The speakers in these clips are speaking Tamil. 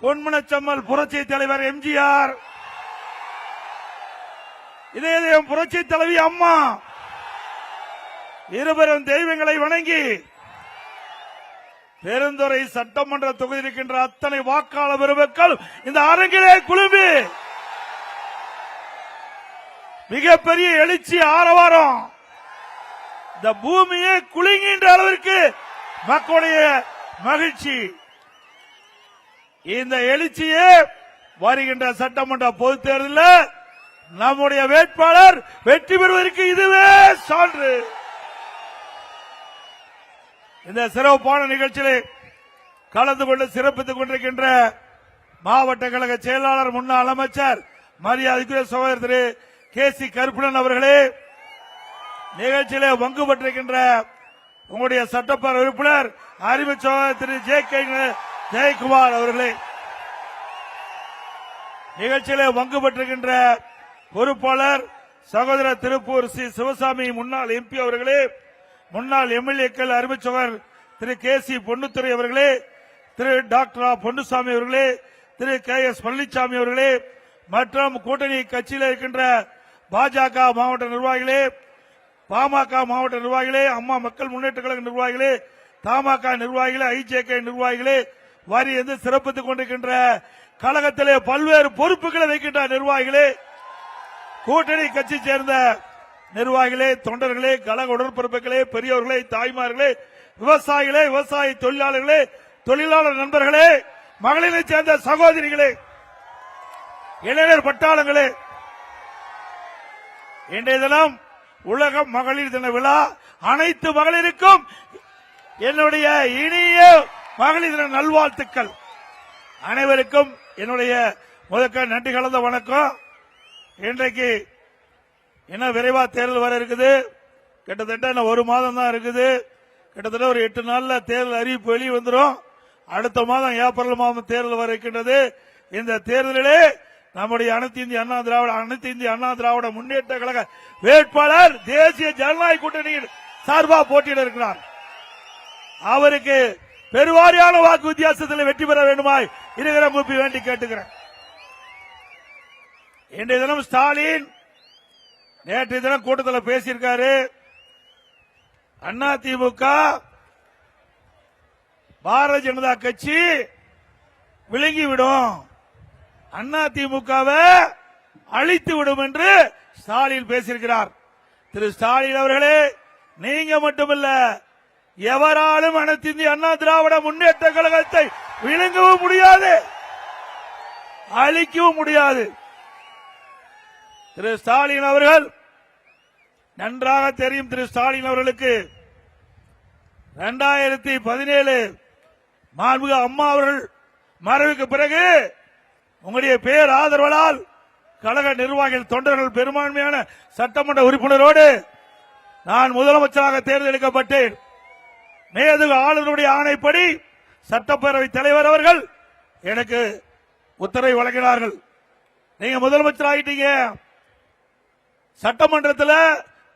பொன்மனச்சம்மல் புரட்சி தலைவர் எம்ஜிஆர், இதயம் புரட்சி தலைவி அம்மா இருவரும் தெய்வங்களை வணங்கி பெருந்துறை சட்டமன்ற தொகுதி இருக்கின்ற அத்தனை வாக்காளர் பெருமக்கள் இந்த அரங்கிலே குழுமி மிகப்பெரிய எழுச்சி ஆரவாரம், இந்த பூமியை குலுங்குகின்ற அளவிற்கு மக்களுடைய மகிழ்ச்சி. இந்த எழுச்சியே வருகின்ற சட்டமன்ற பொதுத் தேர்தலில் நம்முடைய வேட்பாளர் வெற்றி பெறுவதற்கு இதுவே சான்று. இந்த சிறப்பான நிகழ்ச்சியிலே கலந்து கொண்டு சிறப்பித்துக் கொண்டிருக்கின்ற மாவட்ட கழக செயலாளர், முன்னாள் அமைச்சர், மரியாதைக்குரிய சகோதரர் திரு கே.சி. கருப்பணன் அவர்களே, நிகழ்ச்சியிலே பங்கு பெற்றிருக்கின்ற உங்களுடைய சட்டப்பேரவை உறுப்பினர் அறிவு சகோதரர் திரு ஜெயக்குமார் அவர்களே, நிகழ்ச்சியிலே பங்கு பெற்றிருக்கின்ற பொறுப்பாளர் சகோதரர் திருப்பூர் சி. சிவசாமி முன்னாள் எம்பி அவர்களே, முன்னாள் எம்எல்ஏக்கள் அறிவிச்சவர் திரு கே.சி. பொன்னுத்துறை அவர்களே, திரு டாக்டர் பொன்னுசாமி அவர்களே, திரு கே.எஸ். பழனிசாமி அவர்களே, மற்றும் கூட்டணி கட்சியில் இருக்கின்ற பாஜக மாவட்ட நிர்வாகிகளே, பாமக மாவட்ட நிர்வாகிகளே, அம்மா மக்கள் முன்னேற்ற கழக நிர்வாகிகளே, தமாக நிர்வாகிகளே, ஐஜேகே நிர்வாகிகளே, வரி என்று சிறப்பித்துக் கொண்டிருக்கின்ற கழகத்திலே பல்வேறு பொறுப்புகளை வைக்கின்ற நிர்வாகிகளே, கூட்டணி கட்சி சேர்ந்த நிர்வாகிகளே, தொண்டர்களே, கழக உடற்பரப்புகளே, பெரியவர்களே, தாய்மார்களே, விவசாயிகளே, விவசாய தொழிலாளர்களே, தொழிலாளர் நண்பர்களே, மகளிரை சேர்ந்த சகோதரிகளே, இளைஞர் பட்டாளங்களே, இன்றைய தினம் உலக மகளிர் தின விழா. அனைத்து மகளிருக்கும் என்னுடைய இனிய மகளிர் தின நல்வாழ்த்துக்கள். அனைவருக்கும் என்னுடைய முதற்க நன்றி கலந்த வணக்கம். இன்றைக்கு என்ன விரைவா தேர்தல் வர இருக்குது. கிட்டத்தட்ட ஒரு மாதம் தான் இருக்குது. கிட்டத்தட்ட ஒரு 8 நாள்ல தேர்தல் அறிவிப்பு வெளியே வந்துடும். அடுத்த மாதம் ஏப்ரல் மாதம் தேர்தல் வர இருக்கின்றது. இந்த தேர்தலிலே நம்முடைய அனைத்து இந்திய அண்ணா திராவிட முன்னேற்ற கழக வேட்பாளர் தேசிய ஜனநாயக கூட்டணியின் சார்பாக போட்டியிட இருக்கிறார். அவருக்கு பெருவாரியான வாக்கு வித்தியாசத்தில் வெற்றி பெற வேண்டுமாய் இருக்கிற முப்பி வேண்டி கேட்டுக்கிறேன். இன்றைய தினம் ஸ்டாலின் நேற்றைய தினம் கூட்டத்தில் பேசியிருக்காரு. அதிமுக பாரதிய ஜனதா கட்சி விழுங்கிவிடும், அதிமுகவை அழித்து விடும் என்று ஸ்டாலின் பேசியிருக்கிறார். திரு ஸ்டாலின் அவர்களே, நீங்க மட்டுமல்ல, எவராலும் அனைத்து இந்திய அண்ணா திராவிட முன்னேற்ற கழகத்தை விழுங்கவும் முடியாது, அழிக்கவும் முடியாது. திரு ஸ்டாலின் அவர்கள் நன்றாக தெரியும். திரு ஸ்டாலின் அவர்களுக்கு 2017 மாண்புமிகு அம்மா அவர்கள் மறைவுக்கு பிறகு உங்களுடைய பேர் ஆதரவால் கழக நிர்வாகிகள், தொண்டர்கள், பெரும்பான்மையான சட்டமன்ற உறுப்பினரோடு நான் முதலமைச்சராக தேர்ந்தெடுக்கப்பட்டேன். மேதகு ஆளுநருடைய ஆணைப்படி சட்டப்பேரவை தலைவர் அவர்கள் எனக்கு உத்தரவை வழங்கினார்கள். நீங்க முதலமைச்சர் ஆகிட்டீங்க, சட்டமன்றத்தில்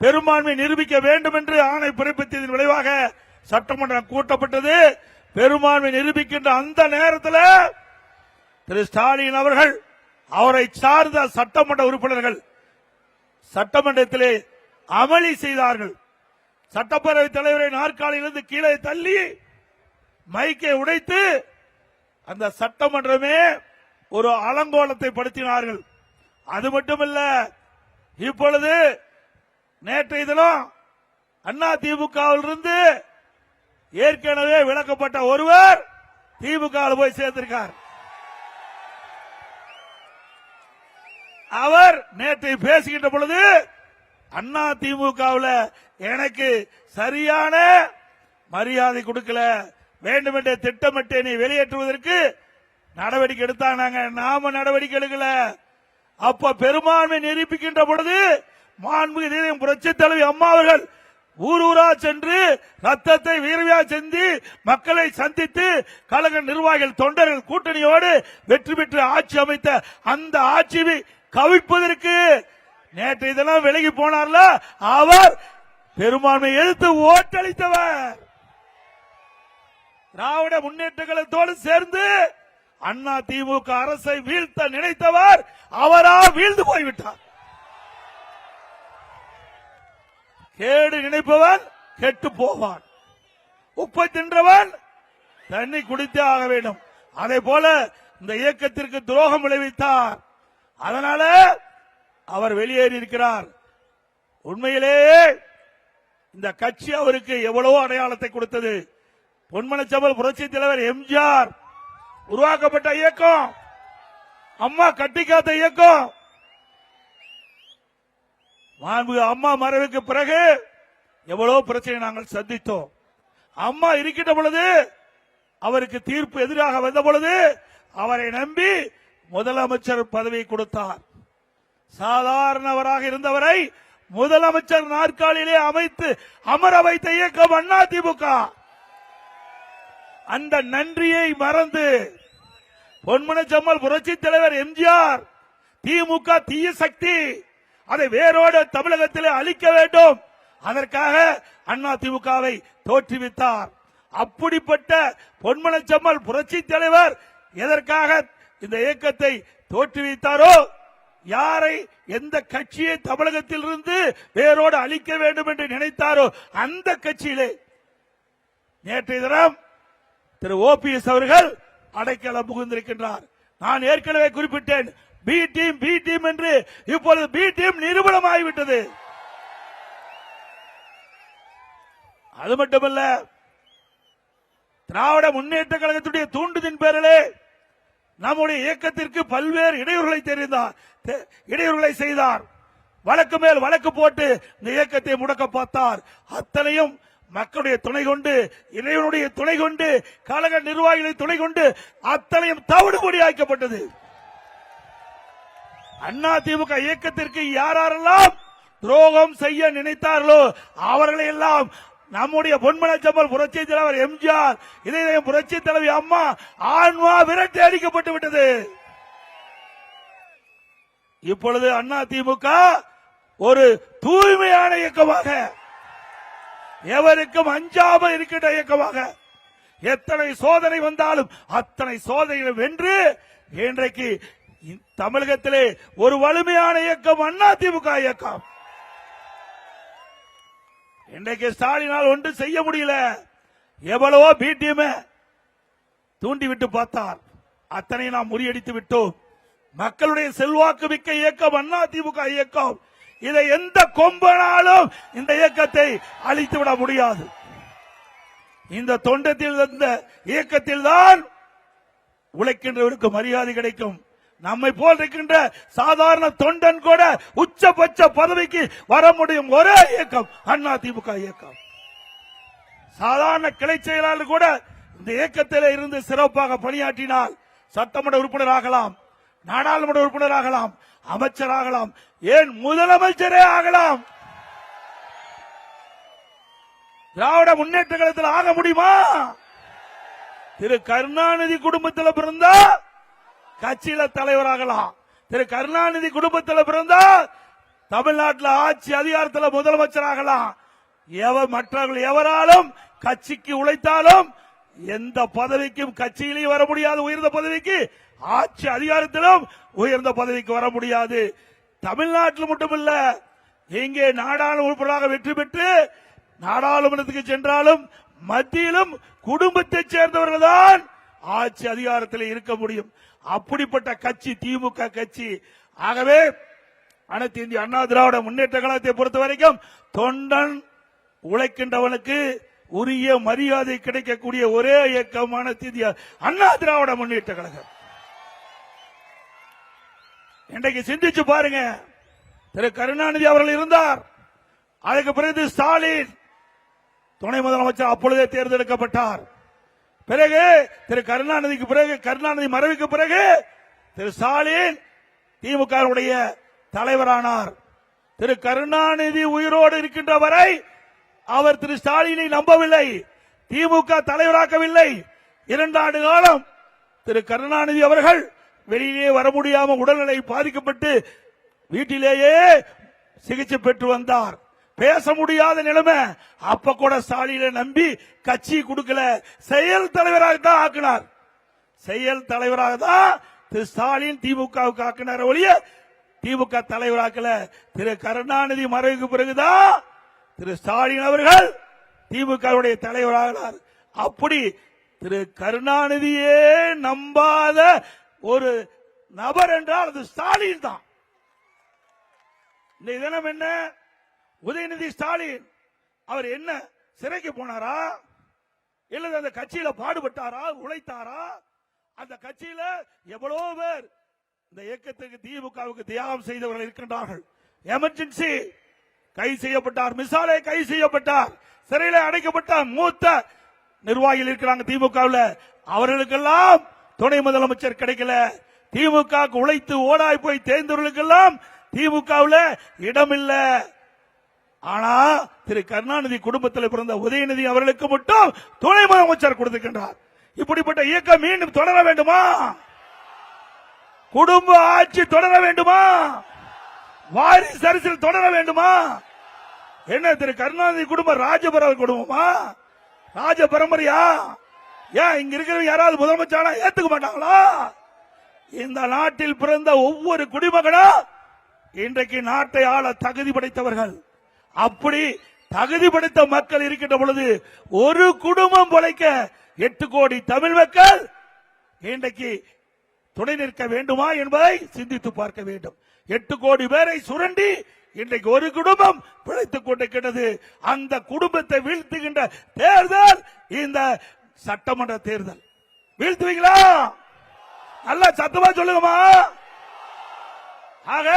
பெரும்பான்மை நிரூபிக்க வேண்டும் என்று ஆணை பிறப்பித்ததன் விளைவாக சட்டமன்றம் கூட்டப்பட்டது. பெரும்பான்மை நிரூபிக்கின்ற அந்த நேரத்தில் திரு ஸ்டாலின் அவர்கள், அவரை சார்ந்த சட்டமன்ற உறுப்பினர்கள் சட்டமன்றத்திலே அமளி செய்தார்கள். சட்டப்பேரவை தலைவரை நாற்காலியிலிருந்து கீழே தள்ளி மைக்கை உடைத்து அந்த சட்டமன்றமே ஒரு அலங்கோலத்தை படுத்தினார்கள். அது மட்டுமல்ல, இப்பொழுது நேற்றைய தினம் அதிமுகவிலிருந்து ஏற்கனவே விலக்கப்பட்ட ஒருவர் திமுக போய் சேர்ந்திருக்கார். அவர் நேற்று பேசுகின்ற பொழுது அதிமுகவில் எனக்கு சரியான மரியாதை கொடுக்கல, வேண்டுமென்றே திட்டமிட்டு நீ வெளியேற்றுவதற்கு நடவடிக்கை எடுத்தாங்க, நாம நடவடிக்கை எடுக்கல. அப்ப பெரும்பான்மை நிரூபிக்கின்ற பொழுது மாண்புமிகு புரட்சி தலைவி அம்மா அவர்கள் ஊர் ஊரா சென்று ரத்தத்தை வீரவியா செஞ்சு மக்களை சந்தித்து கழக நிர்வாகிகள், தொண்டர்கள் கூட்டணியோடு வெற்றி பெற்று ஆட்சி அமைத்த அந்த ஆட்சியை கவிழ்ப்பதற்கு நேற்றைய தினம் விலகி போனார்ல, அவர் பெரும்பான்மை எதிர்த்து ஓட்டளித்தவர். திராவிட முன்னேற்ற கழகத்தோடு சேர்ந்து அண்ணா திமுக அரசை வீழ்த்த நினைத்தவர் அவரா வீழ்ந்து போய்விட்டார். கேடு நினைப்பவன் கெட்டு போவான், உப்பை தின்றவன் தண்ணி குடித்தே ஆக வேண்டும். அதே போல இந்த இயக்கத்திற்கு துரோகம் விளைவித்தார். அதனால அவர் வெளியேறி இருக்கிறார். உண்மையிலேயே இந்த கட்சி அவருக்கு எவ்வளவோ அடையாளத்தை கொடுத்தது. பொன்மனச்செம்மல் புரட்சி தலைவர் எம்ஜிஆர் உருவாக்கப்பட்ட இயக்கம், அம்மா கட்டிக்காத்த இயக்கம். அம்மா மறைவுக்கு பிறகு எவ்வளவு பிரச்சனை நாங்கள் சந்தித்தோம். அம்மா இருக்கின்ற பொழுது அவருக்கு தீர்ப்பு எதிராக வந்த பொழுது அவரை நம்பி முதலமைச்சர் பதவி கொடுத்தார். சாதாரணவராக இருந்தவரை முதலமைச்சர் நாற்காலியிலே அமைத்து அமர வைத்த இயக்கம் அண்ணா திமுக. அந்த நன்றியை மறந்து பொன்மனச்செம்மல் புரட்சி தலைவர் எம்ஜிஆர் திமுக தீய சக்தி, அதை வேரோடு தமிழகத்திலே அழிக்க வேண்டும், அதற்காக அண்ணா திமுகவை தோற்றுவித்தார். அப்படிப்பட்ட பொன்மனச்செம்மல் புரட்சி தலைவர் எதற்காக இந்த இயக்கத்தை தோற்றுவித்தாரோ, யாரை எந்த கட்சியை தமிழகத்தில் இருந்து வேரோடு அழிக்க வேண்டும் என்று நினைத்தாரோ அந்த கட்சியிலே நேற்றைய தினம் திரு ஓபிஎஸ் அவர்கள் அடைக்கலம் புகுந்திருக்கின்றார். நான் ஏற்கனவே குறிப்பிட்டேன், பி டீம் என்று இப்பொழுது பி டீம் நிரூபணமாகிவிட்டது. அது மட்டுமல்ல, திராவிட முன்னேற்ற கழகத்துடைய தூண்டுதின் பேரிலே நம்முடைய இயக்கத்திற்கு பல்வேறு இடையூறுகளை செய்தார். வழக்கு மேல் வழக்கு போட்டு இந்த இயக்கத்தை முடக்க பார்த்தார். அத்தனையும் மக்களுடைய துணை கொண்டு, இறைவனுடைய துணை கொண்டு, கழக நிர்வாகிகளை துணை கொண்டு அத்தனையும் தவிடுபொடியாக்கப்பட்டது. அண்ணா திமுக இயக்கத்திற்கு யாரெல்லாம் துரோகம் செய்ய நினைத்தார்களோ அவர்களை எல்லாம் நம்முடைய பொன்மனச்செம்மல் புரட்சி தலைவர் எம்ஜிஆர், இதயம் புரட்சி தலைவி அம்மா ஆன்மா விரட்டி அடிக்கப்பட்டு விட்டது. இப்பொழுது அண்ணா திமுக ஒரு தூய்மையான இயக்கமாக, எவருக்கும் அஞ்சாமல் இருக்கின்ற இயக்கமாக, எத்தனை சோதனை வந்தாலும் அத்தனை சோதனைகளை வென்று இன்றைக்கு தமிழகத்திலே ஒரு வலிமையான இயக்கம் அண்ணா திமுக இயக்கம். இன்றைக்கு ஸ்டாலினால் ஒன்று செய்ய முடியல, எவ்வளவோ பிடிஎம் தூண்டிவிட்டு பார்த்தார், அத்தனை நாம் முறியடித்து விட்டோம். மக்களுடைய செல்வாக்கு மிக்க இயக்கம் அண்ணா திமுக இயக்கம். இதை எந்த கொம்பனாலும் இந்த இயக்கத்தை அழித்துவிட முடியாது. இந்த தொண்டத்தில், இந்த இயக்கத்தில் தான் உழைக்கின்றவருக்கு மரியாதை கிடைக்கும். நம்மை போல் இருக்கின்ற சாதாரண தொண்டன் கூட உச்சபட்ச பதவிக்கு வர முடியும் ஒரே இயக்கம் அண்ணா திமுக இயக்கம். சாதாரண கிளை செயலாளர் கூட இந்த இயக்கத்தில் இருந்து சிறப்பாக பணியாற்றினால் சட்டமன்ற உறுப்பினர் ஆகலாம், நாடாளுமன்ற உறுப்பினர் ஆகலாம், அமைச்சர் ஆகலாம், ஏன் முதலமைச்சரே ஆகலாம். திராவிட முன்னேற்ற கழகத்தில் ஆக முடியுமா? திரு கருணாநிதி குடும்பத்தில் பிறந்தா கட்சியில தலைவராகலாம். திரு கருணாநிதி குடும்பத்தில் பிறந்தா தமிழ்நாட்டில் ஆட்சி அதிகாரத்தில் முதலமைச்சராகலாம். மற்றவர்கள் எவராலும் கட்சிக்கு உழைத்தாலும் எந்த பதவிக்கும் கட்சியிலேயும் வர முடியாது. உயர்ந்த பதவிக்கு, ஆட்சி அதிகாரத்திலும் உயர்ந்த பதவிக்கு வர முடியாது. தமிழ்நாட்டில் மட்டுமல்ல, இங்கே நாடாளுமன்ற உறுப்பினராக வெற்றி பெற்று நாடாளுமன்றத்துக்கு சென்றாலும் மத்தியிலும் குடும்பத்தைச் சேர்ந்தவர்கள் தான் ஆட்சி அதிகாரத்தில் இருக்க முடியும். அப்படிப்பட்ட கட்சி திமுக கட்சி. ஆகவே அனைத்து இந்திய அண்ணா திராவிட முன்னேற்ற கழகத்தை பொறுத்த வரைக்கும் தொண்டன் உழைக்கின்றவனுக்கு உரிய மரியாதை கிடைக்கக்கூடிய ஒரே இயக்கமான இந்திய அண்ணா திராவிட முன்னேற்ற கழகம். இன்றைக்கு சிந்திச்சு பாருங்க, திரு கருணாநிதி அவர்கள் இருந்தார், அதுக்கு பிறகு ஸ்டாலின் துணை முதலமைச்சர் அப்பொழுதே தேர்ந்தெடுக்கப்பட்டார். பிறகு திரு கருணாநிதிக்கு பிறகு, கருணாநிதி மறைவுக்கு பிறகு திரு ஸ்டாலின் திமுக தலைவரானார். திரு கருணாநிதி உயிரோடு இருக்கின்ற வரை அவர் திரு ஸ்டாலினை நம்பவில்லை, திமுக தலைவராக்கவில்லை. 2 ஆண்டு காலம் திரு கருணாநிதி அவர்கள் வெளியிலே வர முடியாமல் உடல்நிலை பாதிக்கப்பட்டு வீட்டிலேயே சிகிச்சை பெற்று வந்தார். பேச முடியாத நிலைமை. அப்ப கூட ஸ்டாலினை நம்பி கட்சி கொடுக்கல, செயல் தலைவராக தான் ஆக்கினார். செயல் தலைவராக தான் திரு ஸ்டாலின் திமுகவுக்கு ஆக்கினார் ஒழிய திமுக தலைவராக்கல. திரு கருணாநிதி மறைவுக்கு பிறகுதான் திரு ஸ்டாலின் அவர்கள் திமுகவுடைய தலைவராகிறார். அப்படி திரு கருணாநிதியே நம்பாத ஒரு நபர் என்றால் அது ஸ்டாலின் தான். இந்த தினம் என்ன, உதயநிதி ஸ்டாலின் அவர் என்ன சிறைக்கு போனாரா, இல்ல அந்த கட்சியில பாடுபட்டாரா, உழைத்தாரா? அந்த கட்சியில எவ்வளவு பேர் இந்த இயக்கத்துக்கு திமுகவுக்கு தியாகம் செய்தவர்கள் இருக்கின்றார்கள். எமர்ஜென்சி கைது செய்யப்பட்டார், மிசாலே கைது செய்யப்பட்டார், சிறையில் அடைக்கப்பட்ட மூத்த நிர்வாகிகள் இருக்கிறாங்க திமுகவில். அவர்களுக்கெல்லாம் துணை முதலமைச்சர் கிடைக்கல. திமுக உழைத்து ஓடாய் போய் தேர்ந்தவர்களுக்கெல்லாம் திமுகவில் இடம் இல்ல. ஆனா திரு கருணாநிதி குடும்பத்தில் பிறந்த உதயநிதி அவர்களுக்கு மட்டும் துணை முதலமைச்சர் கொடுத்திருக்கின்றார். இப்படிப்பட்ட இயக்கம் மீண்டும் தொடர வேண்டுமா? குடும்ப ஆட்சி தொடர வேண்டுமா? வாரிசு அரசியல் தொடர வேண்டுமா? என்ன திரு கருணாநிதி குடும்பம் ராஜபரம்பரை குடும்பமா, ராஜ பரம்பரையா? ஏன் இங்க இருக்கிற யாராவது முதலமைச்சரா ஏத்துக்க மாட்டாங்களா? இந்த நாட்டில் பிறந்த ஒவ்வொரு குடிமகனும் இன்றைக்கு நாட்டை ஆள தகுதி படைத்தவர்கள். அப்படி தகுதி படைத்த மக்கள் இருக்கின்ற பொழுது ஒரு குடும்பம் பொழைக்க 8 கோடி தமிழ் மக்கள் இன்றைக்கு துணை நிற்க வேண்டுமா என்பதை சிந்தித்து பார்க்க வேண்டும். 8 கோடி பேரை சுரண்டி இன்றைக்கு ஒரு குடும்பம் பிழைத்துக் கொண்டிருக்கிறது. அந்த குடும்பத்தை வீழ்த்துகின்ற தேர்தல் இந்த சட்டமன்ற தேர்தல். வீழ்த்துவீங்களா? நல்ல சத்தமா சொல்லுங்கம்மா. ஆக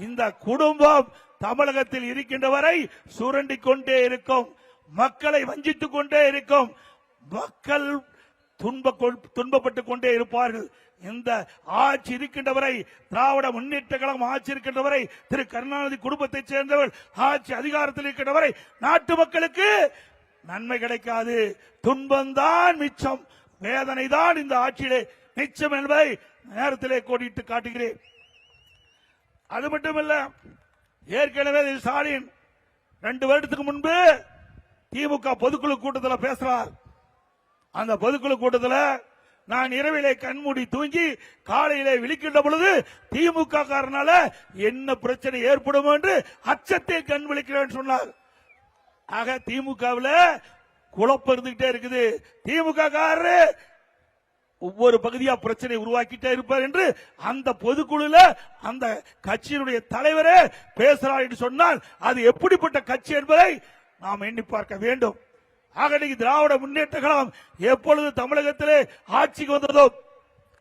இந்த குடும்பம் தமிழகத்தில் இருக்கின்ற வரை சுரண்டி கொண்டே இருக்கும், மக்களை வஞ்சித்துக் கொண்டே இருக்கும், மக்கள் துன்பப்பட்டுக் கொண்டே இருப்பார்கள். இந்த ஆட்சி இருக்கின்றவரை, திராவிட முன்னேற்ற கழகம் ஆட்சி இருக்கின்றவரை, திரு கருணாநிதி குடும்பத்தைச் சேர்ந்தவர் ஆட்சி அதிகாரத்தில் இருக்கின்றவரை நாட்டு மக்களுக்கு நன்மை கிடைக்காது. துன்பம்தான் மிச்சம், வேதனை தான் இந்த ஆட்சியிலே மிச்சம் என்பதை நேரத்திலே கோடிட்டு காட்டுகிறேன். அது மட்டுமல்ல, ஏற்கனவே ஸ்டாலின் 2 வருடத்துக்கு முன்பு திமுக பொதுக்குழு கூட்டத்தில் பேசுறார். அந்த பொதுக்குழு கூட்டத்தில் நான் இரவிலே கண்மூடி தூங்கி காலையிலே விழிக்கின்ற பொழுது திமுக காரனால என்ன பிரச்சனை ஏற்படும் என்று அச்சத்தில் கண் விழிக்கிறேன் சொன்னார். ஆக திமுகவில் குழப்பம் இருந்துகிட்டே இருக்குது. திமுக காரரு ஒவ்வொரு பகுதியா பிரச்சனை உருவாக்கிட்டே இருப்பார் என்று அந்த பொதுக்குழுல அந்த கட்சியினுடைய தலைவரே பேசுறார் என்று சொன்னால் அது எப்படிப்பட்ட கட்சி என்பதை நாம் எண்ணி பார்க்க வேண்டும். ஆக திராவிட முன்னேற்ற கழகம் எப்பொழுது தமிழகத்திலே ஆட்சிக்கு வந்ததோ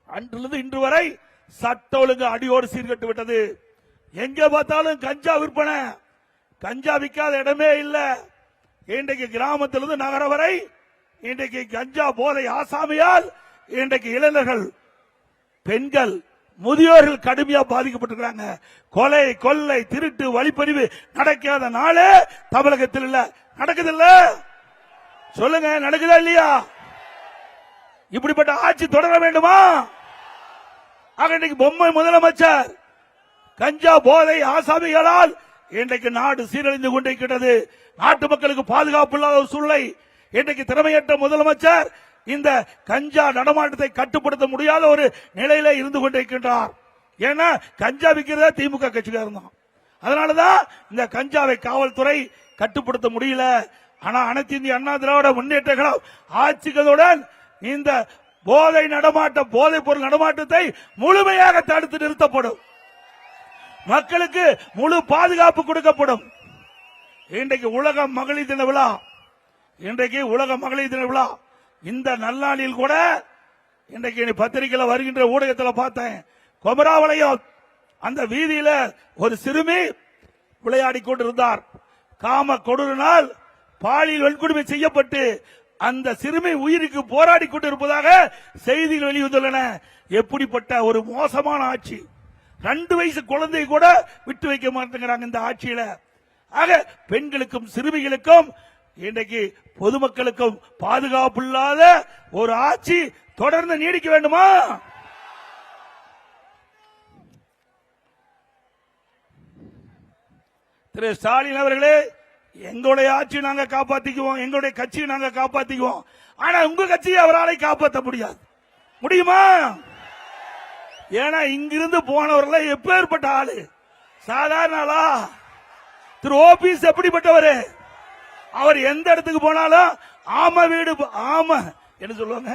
அன்றிலிருந்து இன்று வரை சட்ட ஒழுங்கு அடியோடு சீர்கட்டு விட்டது. எங்க பார்த்தாலும் கஞ்சா விற்பனை, கஞ்சா விற்காத இடமே இல்லை. இன்றைக்கு கிராமத்திலிருந்து நகரம் வரை இன்றைக்கு கஞ்சா போதை ஆசாமியால் இன்றைக்கு இளைஞர்கள், பெண்கள், முதியோர்கள் கடுமையா பாதிக்கப்பட்டிருக்கிறாங்க. கொலை, கொள்ளை, திருட்டு, வழிப்பறிவு நடக்காத நாளே தமிழகத்தில் இல்ல. நடக்குது இல்ல? சொல்லுங்க, நடக்குதா இல்லையா? இப்படிப்பட்ட ஆட்சி தொடர வேண்டுமா? ஆக இன்றைக்கு பொம்மை முதலமைச்சர் கஞ்சா போதை ஆசாமிகளால் இன்றைக்கு நாடு சீரழிந்து கொண்டிருக்கிறது. நாட்டு மக்களுக்கு பாதுகாப்பு இல்லாத ஒரு சூழ்நிலை. இன்றைக்கு திறமையற்ற முதலமைச்சர் இந்த கஞ்சா நடமாட்டத்தை கட்டுப்படுத்த முடியாத ஒரு நிலையில இருந்து கொண்டிருக்கின்றார். ஏன்னா கஞ்சா விற்கிறதா திமுக கட்சிக்காரர் தான். அதனாலதான் இந்த கஞ்சாவை காவல்துறை கட்டுப்படுத்த முடியல. ஆனா அனைத்து இந்திய அண்ணா திராவிட முன்னேற்ற கழகம் ஆட்சிகளுடன் இந்த போதை நடமாட்டம், போதைப் பொருள் நடமாட்டத்தை முழுமையாக தடுத்து நிறுத்தப்படும். மக்களுக்கு முழு பாதுகாப்பு கொடுக்கப்படும். இன்றைக்கு உலக மகளிர் தின விழா, இன்றைக்கு உலக மகளிர் தின விழா. இந்த நல்லாளில் கூட இன்றைக்கு பத்திரிகையில் வருகின்ற ஊடகத்தில் பார்த்தேன், கொமராவளையம் அந்த வீதியில ஒரு சிறுமி விளையாடி கொண்டிருந்தார். காம கொடூரினால் பாலியல் வன்கொடுமை செய்யப்பட்டு அந்த சிறுமி உயிருக்கு போராடி கொண்டிருப்பதாக செய்திகள் வெளிவந்துள்ளன. எப்படிப்பட்ட ஒரு மோசமான ஆட்சி! 2 வயசு குழந்தை கூட விட்டு வைக்க மாட்டேங்கிறாங்க இந்த ஆட்சியில. ஆக பெண்களுக்கும் சிறுமிகளுக்கும் இன்றைக்கு பொதுமக்களுக்கும் பாதுகாப்பு இல்லாத ஒரு ஆட்சி தொடர்ந்து நீடிக்க வேண்டுமா? திரு ஸ்டாலின் அவர்களே, எங்களுடைய ஆட்சி நாங்க காப்பாத்திக்குவோம், எங்களுடைய கட்சியை நாங்க காப்பாத்திக்குவோம். ஆனா உங்க கட்சியை அவரால் காப்பாற்ற முடியாது. முடியுமா? ஏன்னா இங்கிருந்து போனவர்கள் எப்பேற்பட்ட ஆளு, சாதாரண ஆளா? திரு ஓபிஎஸ் எப்படிப்பட்டவர்? அவர் எந்த இடத்துக்கு போனாலும் ஆம வீடு, ஆம என்ன சொல்லுவாங்க,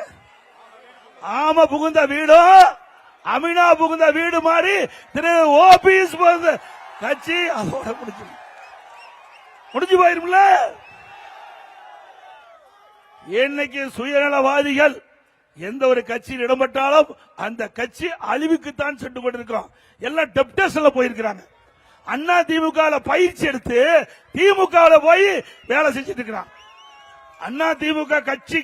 ஆம புகுந்த வீடும் அமினா புகுந்த வீடு மாதிரி திரு ஓபிஎஸ் கட்சி அதோட முடிஞ்சு போயிரும்ல. இன்னைக்கு சுயநலவாதிகள் எந்த ஒரு கட்சியில் இடம்பெற்றாலும் அந்த கட்சி அழிவுக்குத்தான் சென்று கொண்டிருக்கிறோம். எல்லாம் டெப்டேஷன்ல போயிருக்கிறாங்க. அண்ணா திமுக பயிற்சி எடுத்து திமுக போய் வேலை செஞ்சிட்டு இருக்கிறான். அண்ணா திமுக கட்சி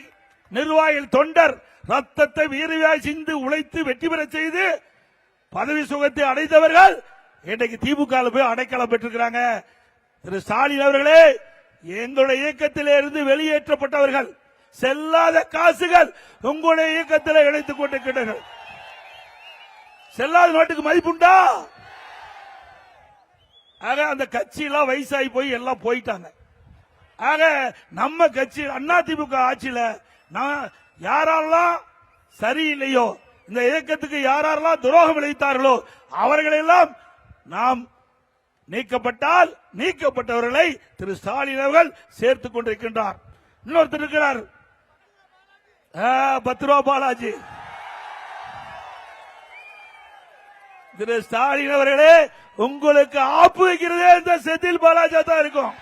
நிர்வாகிகள் தொண்டர் ரத்தத்தை வீரவாய் சிந்து உழைத்து வெற்றி பெற செய்து பதவி சுகத்தை அடைந்தவர்கள் இன்றைக்கு திமுக போய் அடைக்கலம் பெற்றிருக்கிறாங்க. திரு ஸ்டாலின் அவர்களே, எங்களுடைய இயக்கத்திலே இருந்து வெளியேற்றப்பட்டவர்கள் செல்லாத காசுகள் உங்களுடைய இயக்கத்தில் இணைத்துக் கொண்டிருக்கிறார்கள். செல்லாத நோட்டுக்கு மதிப்புண்டா? ஆக அந்த கட்சியெல்லாம் வயசாகி போய் எல்லாம் போயிட்டாங்க. ஆக நம்ம கட்சி அதிமுக ஆட்சியில யாரெல்லாம் சரியில்லையோ, இந்த இயக்கத்துக்கு யாரெல்லாம் துரோகம் விளைவித்தார்களோ அவர்களெல்லாம் நாம் நீக்கப்பட்டால் நீக்கப்பட்டவர்களை திரு ஸ்டாலின் அவர்கள் சேர்த்துக் கொண்டிருக்கின்றார். இன்னொருத்தர் இருக்கிறார், 10 ரூபா பாலாஜி. திரு ஸ்டாலின் அவர்களே, உங்களுக்கு ஆப்பு வைக்கிறதே இந்த செந்தில் பாலாஜி தான் இருக்கும்.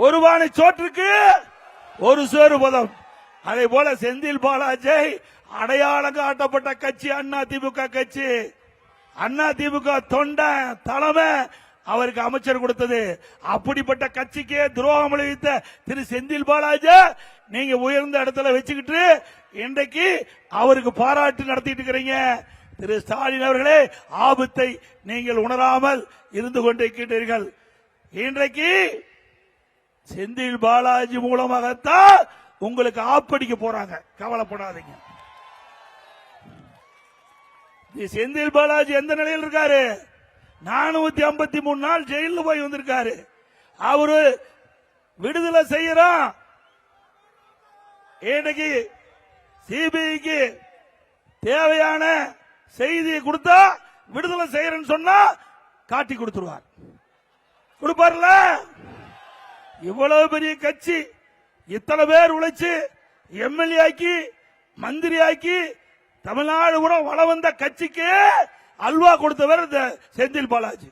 ஒரு பானை சோற்றுக்கு ஒரு சேரு பதம். அதே போல செந்தில் பாலாஜி அடையாளம் காட்டப்பட்ட கட்சி அதிமுக கட்சி. அதிமுக தொண்டை தலைமை அவருக்கு அமைச்சர் கொடுத்தது. அப்படிப்பட்ட கட்சிக்கே துரோகம் விளைவித்த திரு செந்தில் பாலாஜி நீங்க உயர்ந்த இடத்துல வச்சுக்கிட்டு இன்றைக்கு அவருக்கு பாராட்டு நடத்திட்டு இருக்கிறீங்க. திரு ஸ்டாலின் அவர்களே, ஆபத்தை நீங்கள் உணராமல் இருந்து கொண்டிருக்கிறீர்கள். இன்றைக்கு செந்தில் பாலாஜி மூலமாகத்தான் உங்களுக்கு ஆப்படிக்க போறாங்க. கவலைப்படாதீங்க. செந்தில் பாலாஜி எந்த நிலையில் இருக்காரு? 453 நாள் ஜெயிலில் போய் வந்திருக்காரு. அவரு விடுதலை செய்யறான். இன்னைக்கு சிபிஐக்கு தேவையான செய்தியை கொடுத்தா விடுதலை செய்யறேன்னு சொன்னா காட்டி கொடுத்துருவார். கொடுப்பார்ல? இவ்வளவு பெரிய கட்சி இத்தனை பேர் உழைச்சு எம்எல்ஏ ஆக்கி மந்திரி ஆக்கி தமிழ்நாடு கூட வள வந்த கட்சிக்கு அல்வா கொடுத்தவர் இந்த செந்தில் பாலாஜி.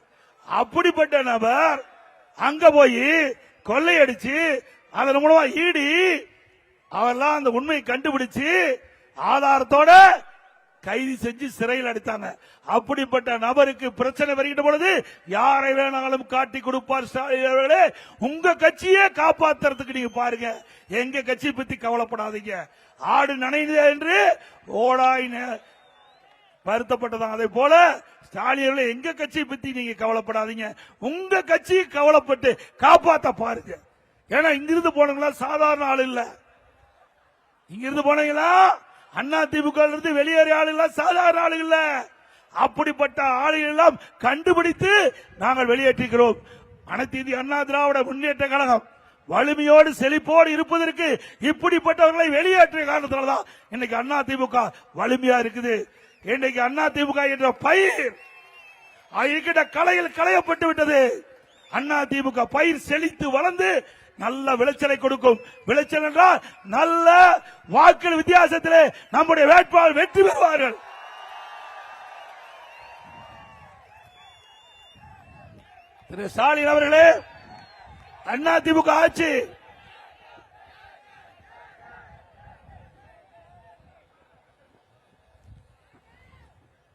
அப்படிப்பட்ட நபர் அங்க போய் கொள்ளையடிச்சு அதன் மூலமா ஈடி அவெல்லாம் அந்த உண்மையை கண்டுபிடிச்சு ஆதாரத்தோட கைது செஞ்சு சிறையில் அடைத்தாங்க. அப்படிப்பட்ட நபருக்கு பிரச்சனை வருகின்ற பொழுது யாரை வேணாலும் காட்டி கொடுப்பார் ஸ்டாலின் அவர்களே. உங்க கட்சியே காப்பாற்றுறதுக்கு நீங்க பாருங்க. எங்க கட்சி பத்தி கவலைப்படாதீங்க. ஆடு நனைந்தது என்று ஓடாய் வருத்தப்பட்டதான். அதே போல ஸ்டாலின் எங்க கட்சியை பத்தி நீங்க கவலைப்படாதீங்க. உங்க கட்சியை கவலைப்பட்டு காப்பாற்ற பாருங்க. ஏன்னா இங்கிருந்து போனீங்களா சாதாரண ஆள் இல்ல. இங்கிருந்து போனீங்களா அதிமுக இருந்து வெளியேறிய ஆளுகள் சாதாரண ஆளுகள் இல்ல. அப்படிப்பட்ட ஆளுகள் எல்லாம் கண்டுபிடித்து நாங்கள் வெளியேற்றுகிறோம். அனைத்து இந்திய அண்ணா திராவிட முன்னேற்ற கழகம் வலிமையோடு செழிப்போடு இருப்பதற்கு இப்படிப்பட்டவர்களை வெளியேற்றிய காரணத்தினால்தான் இன்னைக்கு அதிமுக வலிமையா இருக்குது. இன்னைக்கு அதிமுக என்ற பயிர் இருக்கின்ற கலையில் களையப்பட்டு விட்டது. அதிமுக பயிர் செழித்து வளர்ந்து நல்ல விளைச்சலை கொடுக்கும். விளைச்சல் என்றால் நல்ல வாக்கு வித்தியாசத்திலே நம்முடைய வேட்பாளர் வெற்றி பெறுவார்கள். திரு ஸ்டாலின் அவர்களே, அதிமுக ஆட்சி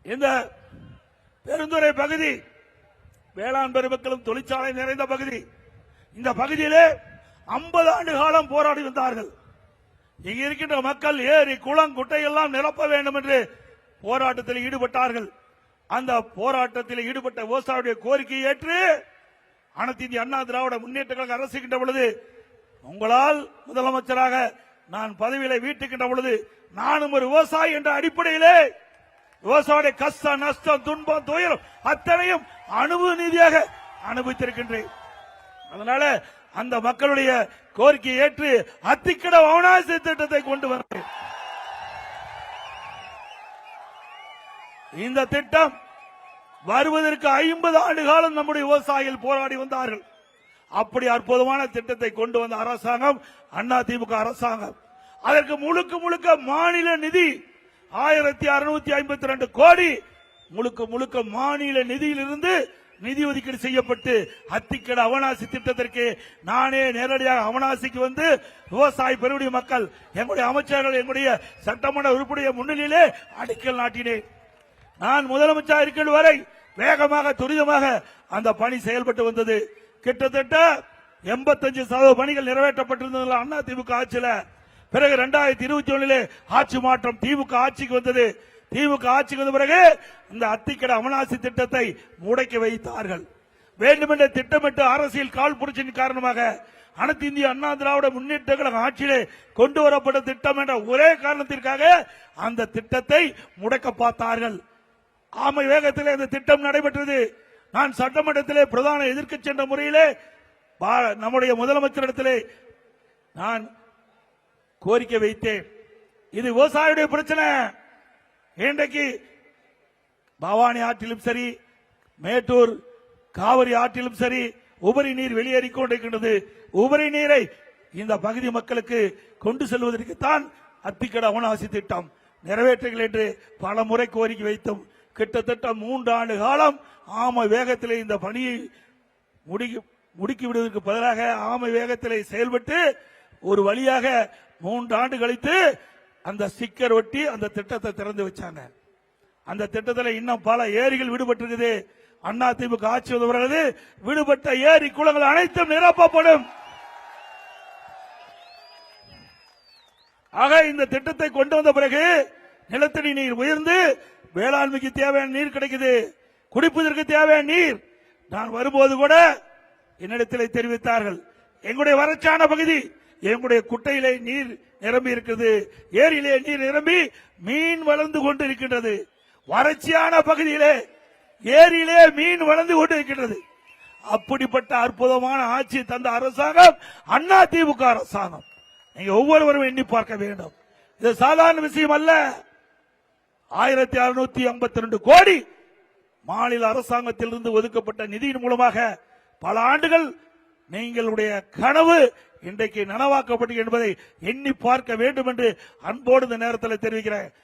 இந்த பெருந்துறை பகுதி வேளாண் பெருமக்களும் தொழிற்சாலை நிறைந்த பகுதி. இந்த பகுதியிலே 50 ஆண்டு காலம் போராடி வந்தார்கள். இங்க இருக்கின்ற மக்கள் ஏரி குளம் குட்டை எல்லாம் நிரப்ப வேண்டும் என்று போராட்டத்தில் ஈடுபட்டார்கள். அந்த போராட்டத்தில் ஈடுபட்ட விவசாயியுடைய கோரிக்கையை ஏற்று அனைத்து இந்திய அண்ணா திராவிட முன்னேற்ற கழக அரசுகின்ற பொழுது உங்களால் முதலமைச்சராக நான் பதவியில வீட்டுக்கின்ற பொழுது நானும் ஒரு விவசாயி என்ற அடிப்படையிலே விவசாய கஷ்டம் நஷ்டம் துன்பம் துயரம் அத்தனையும் அனுபவ நீதியாக அனுபவித்திருக்கின்றேன். அதனால அந்த மக்களுடைய கோரிக்கையை ஏற்று அத்திக்கட அவனாசி திட்டத்தை கொண்டு வந்தேன். இந்த திட்டம் வருவதற்கு 50 ஆண்டு காலம் நம்முடைய விவசாயிகள் போராடி வந்தார்கள். அப்படி அற்புதமான திட்டத்தை கொண்டு வந்த அரசாங்கம் அதிமுக அரசாங்கம். அதற்கு முழுக்க முழுக்க மாநில நிதி 1652 கோடி முழுக்க முழுக்க மாநில நிதியிலிருந்து நிதி ஒதுக்கீடு செய்யப்பட்டு அத்திக்கடை அவனாசி திட்டத்திற்கு நானே நேரடியாக அவனாசிக்கு வந்து விவசாய பெருங்குடி மக்கள் எங்களுடைய அமைச்சர்கள் எங்களுடைய சட்டமன்ற உறுப்பினர் முன்னிலையிலே அடிக்கல் நாட்டினேன். நான் முதலமைச்சர் இருக்கிற வரை வேகமாக துரிதமாக அந்த பணி செயல்பட்டு வந்தது. கிட்டத்தட்ட 85% பணிகள் நிறைவேற்றப்பட்டிருந்தது அண்ணா திமுக ஆட்சியில். பிறகு 2021 ஆட்சி மாற்றம் திமுக ஆட்சிக்கு வந்தது. திமுக ஆட்சிக்கு வந்த பிறகு இந்த அத்திக்கடை அவனாசி திட்டத்தை முடக்கி வைத்தார்கள். வேண்டுமென்றே திட்டமிட்டு அரசியல் கால் புரட்சியின் காரணமாக அனைத்து இந்திய அண்ணா திராவிட முன்னேற்ற கழக ஆட்சியிலே கொண்டு வரப்பட்ட திட்டம் என்ற ஒரே காரணத்திற்காக அந்த திட்டத்தை முடக்க பார்த்தார்கள். ஆமை வேகத்திலே இந்த திட்டம் நடைபெற்றது. நான் சட்டமன்றத்திலே பிரதான எதிர்க்கட்சி என்ற முறையிலே நம்முடைய முதலமைச்சரிடத்திலே நான் கோரிக்கை வைத்தேன். இது விவசாயியுடைய பிரச்சனை. இன்றைக்கு பவானி ஆற்றிலும் சரி, மேட்டூர் காவிரி ஆற்றிலும் சரி உபரி நீர் வெளியேறிக் கொண்டிருக்கின்றது. உபரி நீரை இந்த பகுதி மக்களுக்கு கொண்டு செல்வதற்குத்தான் அத்திக்கடை அவனாசி திட்டம் நிறைவேற்றுங்கள் என்று பல முறை கோரிக்கை வைத்தோம். கிட்டத்தட்ட 3 ஆண்டு காலம் ஆமை வேகத்திலே இந்த பணியை முடுக்கி விடுவதற்கு பதிலாக ஆமை வேகத்திலே செயல்பட்டு ஒரு வழியாக 3 ஆண்டு கழித்து அந்த ஸ்டிக்கர் ஒட்டி அந்த திட்டத்தை திறந்து வச்சாங்க. அந்த திட்டத்தில் இன்னும் பல ஏரிகள் விடுபட்டிருக்குது. அண்ணா திமுக ஆட்சி வருகிறது, விடுபட்ட ஏரி குளங்கள் அனைத்தும் நிரப்பப்படும். ஆக இந்த திட்டத்தை கொண்டு வந்த பிறகு நிலத்தடி நீர் உயர்ந்து வேளாண்மைக்கு தேவையான நீர் கிடைக்குது, குடிப்பதற்கு தேவையான நீர். நான் வரும்போது கூட என்னிடத்தில் தெரிவித்தார்கள், எங்களுடைய வறட்சியான பகுதி, எங்களுடைய குட்டையிலே நீர் நிரம்பி இருக்கிறது, ஏரியிலே நீர் நிரம்பி மீன் வளர்ந்து கொண்டு இருக்கின்றது. வறட்சியான பகுதியிலே ஏரியிலே மீன் வளர்ந்து கொண்டு இருக்கின்றது. அப்படிப்பட்ட அற்புதமான ஆட்சி தந்த அரசாங்கம் அண்ணா திமுக அரசாங்கம். நீங்க ஒவ்வொருவரும் எண்ணி பார்க்க வேண்டும். இது சாதாரண விஷயம் அல்ல. 1652 கோடி மாநில அரசாங்கத்திலிருந்து ஒதுக்கப்பட்ட நிதியின் மூலமாக பல ஆண்டுகள் நீங்களுடைய கனவு இன்றைக்கு நனவாக்கப்பட்டு என்பதை எண்ணி பார்க்க வேண்டும் என்று அன்போடு இந்த நேரத்தில் தெரிவிக்கிறேன்.